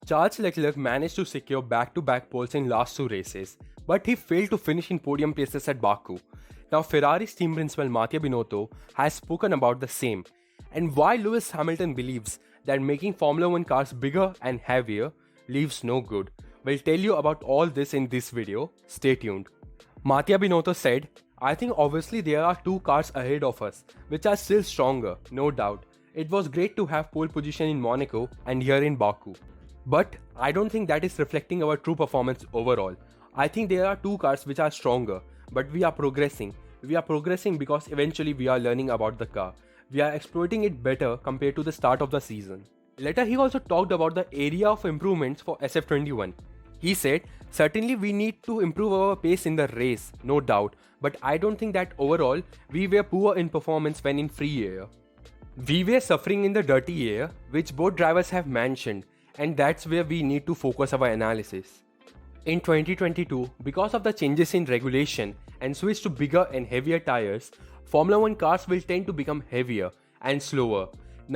Charles Leclerc managed to secure back-to-back poles in last two races, but he failed to finish in podium places at Baku. Now Ferrari's team principal Mattia Binotto has spoken about the same, and why Lewis Hamilton believes that making Formula 1 cars bigger and heavier leaves no good. We'll tell you about all this in this video, stay tuned. Mattia Binotto said, "I think obviously there are two cars ahead of us, which are still stronger, no doubt. It was great to have pole position in Monaco and here in Baku. But I don't think that is reflecting our true performance overall. I think there are two cars which are stronger, but we are progressing. We are progressing because eventually we are learning about the car. We are exploiting it better compared to the start of the season." Later he also talked about the area of improvements for SF21. He said, "Certainly we need to improve our pace in the race, no doubt, but I don't think that overall we were poor in performance when in free air. We were suffering in the dirty air, which both drivers have mentioned, and that's where we need to focus our analysis." In 2022, because of the changes in regulation and switch to bigger and heavier tires, Formula 1 cars will tend to become heavier and slower.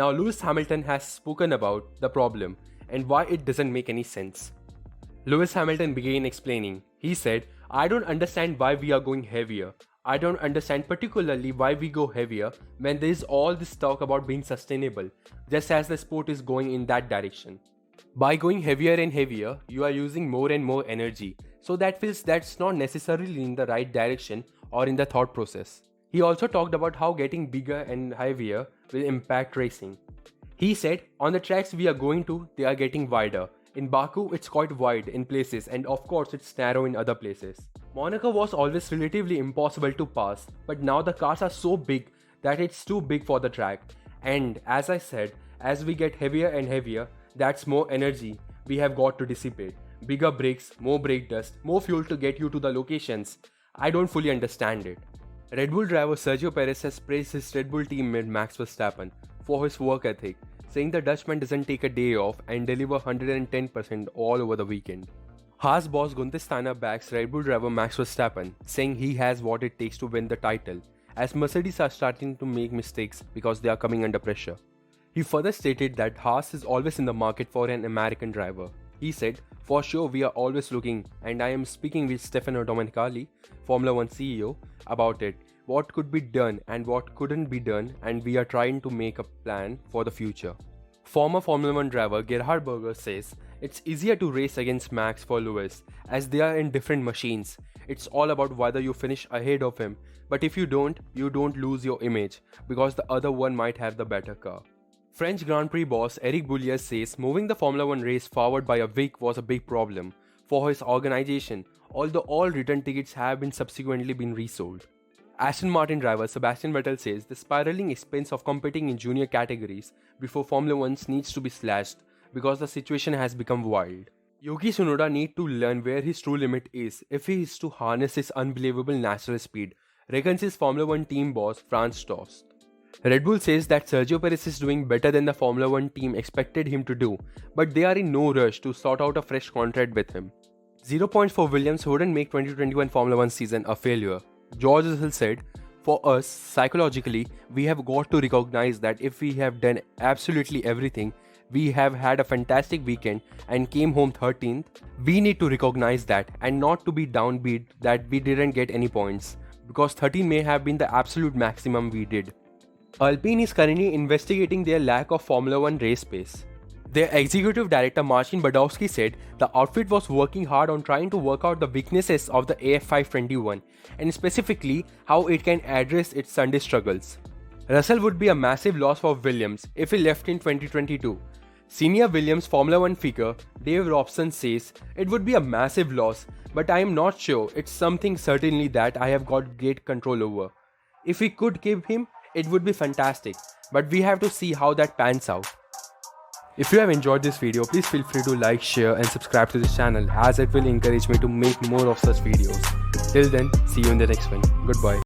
Now Lewis Hamilton has spoken about the problem and why it doesn't make any sense. Lewis Hamilton began explaining. He said, "I don't understand why we are going heavier. I don't understand particularly why we go heavier when there is all this talk about being sustainable, just as the sport is going in that direction. By going heavier and heavier, you are using more and more energy, so that feels that's not necessarily in the right direction or in the thought process." He also talked about how getting bigger and heavier will impact racing. He said, "On the tracks we are going to, they are getting wider. In Baku, it's quite wide in places and of course it's narrow in other places. Monaco was always relatively impossible to pass, but now the cars are so big that it's too big for the track. And as I said, as we get heavier and heavier, that's more energy we have got to dissipate. Bigger brakes, more brake dust, more fuel to get you to the locations. I don't fully understand it." Red Bull driver Sergio Perez has praised his Red Bull teammate Max Verstappen for his work ethic, saying the Dutchman doesn't take a day off and deliver 110% all over the weekend. Haas boss Gunther Steiner backs Red Bull driver Max Verstappen, saying he has what it takes to win the title, as Mercedes are starting to make mistakes because they are coming under pressure. He further stated that Haas is always in the market for an American driver. He said, "For sure we are always looking, and I am speaking with Stefano Domenicali, Formula 1 CEO, about it, what could be done and what couldn't be done, and we are trying to make a plan for the future." Former Formula 1 driver Gerhard Berger says, "It's easier to race against Max for Lewis, as they are in different machines. It's all about whether you finish ahead of him, but if you don't lose your image, because the other one might have the better car." French Grand Prix boss Eric Boullier says moving the Formula 1 race forward by a week was a big problem for his organization, although all return tickets have been subsequently been resold. Aston Martin driver Sebastian Vettel says the spiraling expense of competing in junior categories before Formula 1 needs to be slashed because the situation has become wild. Yuki Tsunoda needs to learn where his true limit is if he is to harness his unbelievable natural speed, reckons his Formula 1 team boss Franz Tost. Red Bull says that Sergio Perez is doing better than the Formula 1 team expected him to do, but they are in no rush to sort out a fresh contract with him. 0 points for Williams, who wouldn't make 2021 Formula 1 season a failure. George Russell said, "For us, psychologically, we have got to recognize that if we have done absolutely everything, we have had a fantastic weekend and came home 13th, we need to recognize that and not to be downbeat that we didn't get any points, because 13 may have been the absolute maximum we did." Alpine is currently investigating their lack of Formula 1 race pace. Their executive director Marcin Badowski said the outfit was working hard on trying to work out the weaknesses of the AF521 and specifically how it can address its Sunday struggles. Russell would be a massive loss for Williams if he left in 2022. Senior Williams Formula 1 figure Dave Robson says it would be a massive loss, but I am not sure. It's something certainly that I have got great control over. If we could keep him, it would be fantastic, but we have to see how that pans out. If you have enjoyed this video, please feel free to like, share and subscribe to this channel, as it will encourage me to make more of such videos. Till then, see you in the next one. Goodbye.